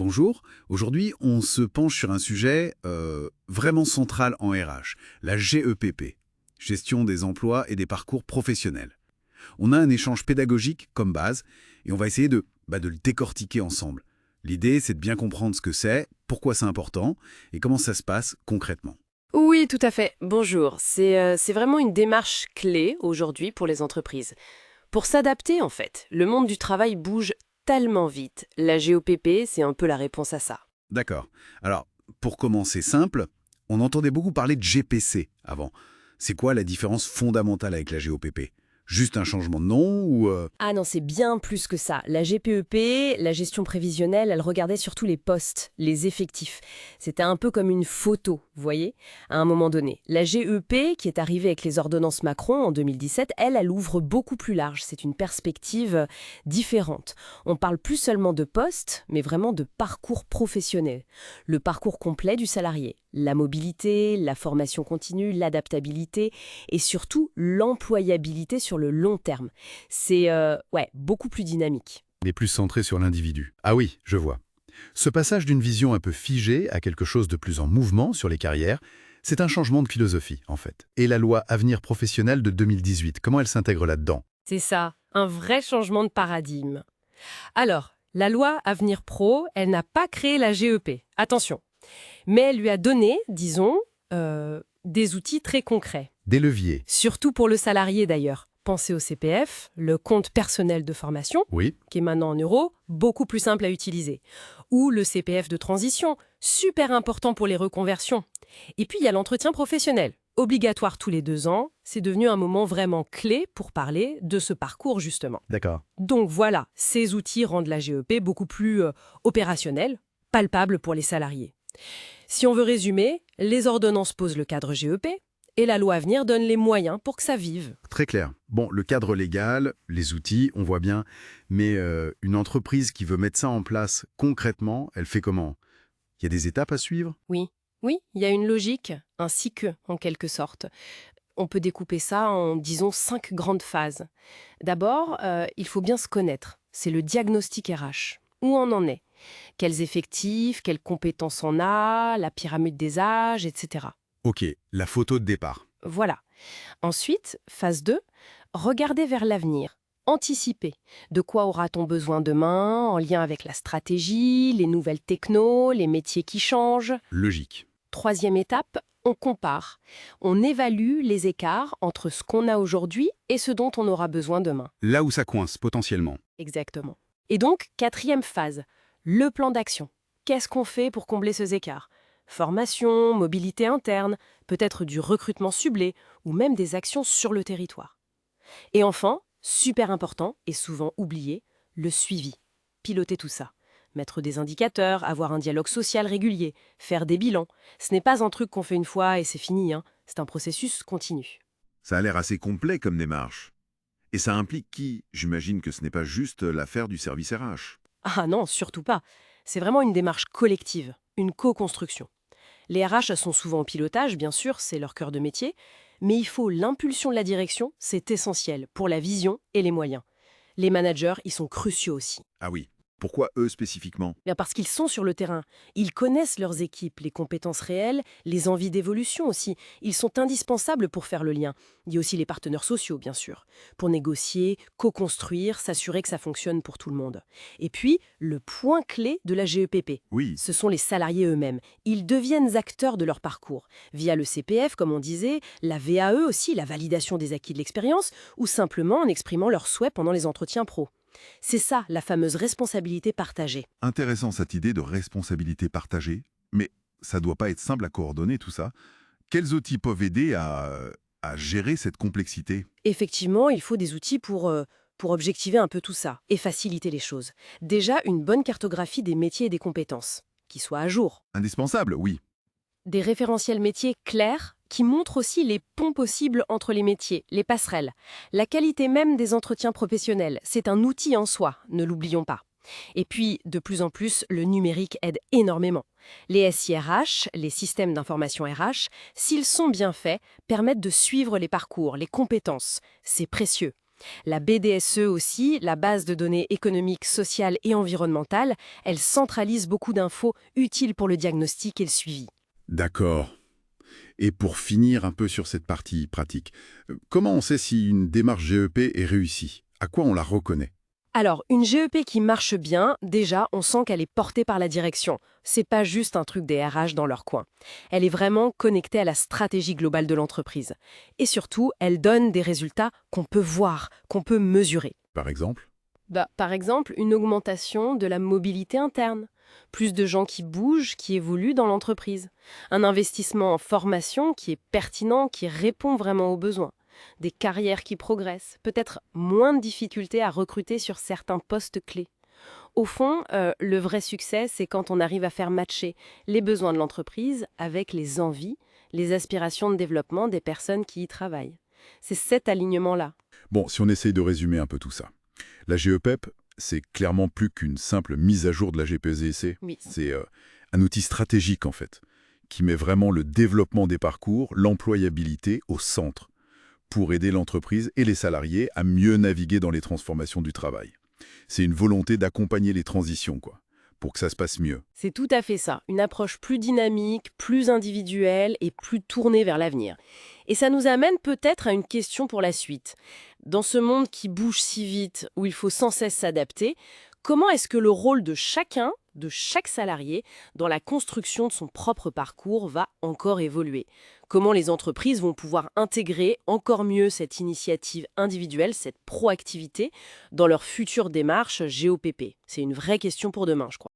Bonjour, aujourd'hui on se penche sur un sujet vraiment central en RH, la GEPP, gestion des emplois et des parcours professionnels. On a un échange pédagogique comme base et on va essayer de le décortiquer ensemble. L'idée c'est de bien comprendre ce que c'est, pourquoi c'est important et comment ça se passe concrètement. Oui, tout à fait. Bonjour. C'est vraiment une démarche clé aujourd'hui pour les entreprises. Pour s'adapter, en fait, le monde du travail bouge tellement vite. La GOPP, c'est un peu la réponse à ça. D'accord. Alors, pour commencer simple, on entendait beaucoup parler de GPC avant. C'est quoi la différence fondamentale avec la GOPP? Juste un changement de nom ou... Ah non, c'est bien plus que ça. La GPEP, la gestion prévisionnelle, elle regardait surtout les postes, les effectifs. C'était un peu comme une photo, vous voyez, à un moment donné. La GEP, qui est arrivée avec les ordonnances Macron en 2017, elle ouvre beaucoup plus large. C'est une perspective différente. On parle plus seulement de postes, mais vraiment de parcours professionnel. Le parcours complet du salarié. La mobilité, la formation continue, l'adaptabilité et surtout l'employabilité sur le long terme. C'est beaucoup plus dynamique. Mais plus centré sur l'individu. Ah oui, je vois. Ce passage d'une vision un peu figée à quelque chose de plus en mouvement sur les carrières, c'est un changement de philosophie, en fait. Et la loi Avenir professionnel de 2018, comment elle s'intègre là-dedans? C'est ça, un vrai changement de paradigme. Alors, la loi Avenir Pro, elle n'a pas créé la GEP, attention. Mais elle lui a donné, disons, des outils très concrets. Des leviers. Surtout pour le salarié d'ailleurs. Pensez au CPF, le compte personnel de formation, Oui. qui est maintenant en euros, beaucoup plus simple à utiliser. Ou le CPF de transition, super important pour les reconversions. Et puis il y a l'entretien professionnel, obligatoire tous les 2 ans. C'est devenu un moment vraiment clé pour parler de ce parcours justement. D'accord. Donc voilà, ces outils rendent la GEP beaucoup plus opérationnelle, palpable pour les salariés. Si on veut résumer, les ordonnances posent le cadre GEP et la loi à venir donne les moyens pour que ça vive. Très clair. Bon, le cadre légal, les outils, on voit bien. Mais une entreprise qui veut mettre ça en place concrètement, elle fait comment? Il y a des étapes à suivre? Oui, il y a une logique, un cycle en quelque sorte. On peut découper ça en, disons, 5 grandes phases. D'abord, il faut bien se connaître. C'est le diagnostic RH. Où on en est? Quels effectifs, quelles compétences on a, la pyramide des âges, etc. Ok, la photo de départ. Voilà. Ensuite, phase 2, regarder vers l'avenir. Anticiper. De quoi aura-t-on besoin demain, en lien avec la stratégie, les nouvelles technos, les métiers qui changent? Logique. Troisième étape, on compare. On évalue les écarts entre ce qu'on a aujourd'hui et ce dont on aura besoin demain. Là où ça coince, potentiellement. Exactement. Et donc, quatrième phase, le plan d'action. Qu'est-ce qu'on fait pour combler ces écarts? Formation, mobilité interne, peut-être du recrutement ciblé ou même des actions sur le territoire. Et enfin, super important et souvent oublié, le suivi. Piloter tout ça. Mettre des indicateurs, avoir un dialogue social régulier, faire des bilans. Ce n'est pas un truc qu'on fait une fois et c'est fini, hein. C'est un processus continu. Ça a l'air assez complet comme démarche. Et ça implique qui? J'imagine que ce n'est pas juste l'affaire du service RH. Ah non, surtout pas. C'est vraiment une démarche collective, une co-construction. Les RH sont souvent au pilotage, bien sûr, c'est leur cœur de métier, mais il faut l'impulsion de la direction, c'est essentiel pour la vision et les moyens. Les managers, ils sont cruciaux aussi. Ah oui. Pourquoi eux spécifiquement? Bien parce qu'ils sont sur le terrain. Ils connaissent leurs équipes, les compétences réelles, les envies d'évolution aussi. Ils sont indispensables pour faire le lien. Il y a aussi les partenaires sociaux, bien sûr, pour négocier, co-construire, s'assurer que ça fonctionne pour tout le monde. Et puis, le point clé de la GEPP. Oui. Ce sont les salariés eux-mêmes. Ils deviennent acteurs de leur parcours, via le CPF, comme on disait, la VAE aussi, la validation des acquis de l'expérience, ou simplement en exprimant leurs souhaits pendant les entretiens pro. C'est ça, la fameuse responsabilité partagée. Intéressant cette idée de responsabilité partagée. Mais ça doit pas être simple à coordonner tout ça. Quels outils peuvent aider à gérer cette complexité? Effectivement, il faut des outils pour objectiver un peu tout ça et faciliter les choses. Déjà, une bonne cartographie des métiers et des compétences, qui soit à jour. Indispensable, oui. Des référentiels métiers clairs qui montrent aussi les ponts possibles entre les métiers, les passerelles. La qualité même des entretiens professionnels, c'est un outil en soi, ne l'oublions pas. Et puis, de plus en plus, le numérique aide énormément. Les SIRH, les systèmes d'information RH, s'ils sont bien faits, permettent de suivre les parcours, les compétences. C'est précieux. La BDSE aussi, la base de données économiques, sociales et environnementales, elle centralise beaucoup d'infos utiles pour le diagnostic et le suivi. D'accord. Et pour finir un peu sur cette partie pratique, comment on sait si une démarche GEP est réussie? À quoi on la reconnaît? Alors, une GEP qui marche bien, déjà, on sent qu'elle est portée par la direction. C'est pas juste un truc des RH dans leur coin. Elle est vraiment connectée à la stratégie globale de l'entreprise. Et surtout, elle donne des résultats qu'on peut voir, qu'on peut mesurer. Par exemple? Par exemple, une augmentation de la mobilité interne. Plus de gens qui bougent, qui évoluent dans l'entreprise. Un investissement en formation qui est pertinent, qui répond vraiment aux besoins. Des carrières qui progressent, peut-être moins de difficultés à recruter sur certains postes clés. Au fond, le vrai succès, c'est quand on arrive à faire matcher les besoins de l'entreprise avec les envies, les aspirations de développement des personnes qui y travaillent. C'est cet alignement-là. Bon, si on essaye de résumer un peu tout ça. La GEPEP, c'est clairement plus qu'une simple mise à jour de la GPEC. Oui. C'est un outil stratégique, en fait, qui met vraiment le développement des parcours, l'employabilité au centre, pour aider l'entreprise et les salariés à mieux naviguer dans les transformations du travail. C'est une volonté d'accompagner les transitions, pour que ça se passe mieux. C'est tout à fait ça, une approche plus dynamique, plus individuelle et plus tournée vers l'avenir. Et ça nous amène peut-être à une question pour la suite. Dans ce monde qui bouge si vite, où il faut sans cesse s'adapter, comment est-ce que le rôle de chacun, de chaque salarié, dans la construction de son propre parcours va encore évoluer? Comment les entreprises vont pouvoir intégrer encore mieux cette initiative individuelle, cette proactivité, dans leur future démarche GOPP? C'est une vraie question pour demain, je crois.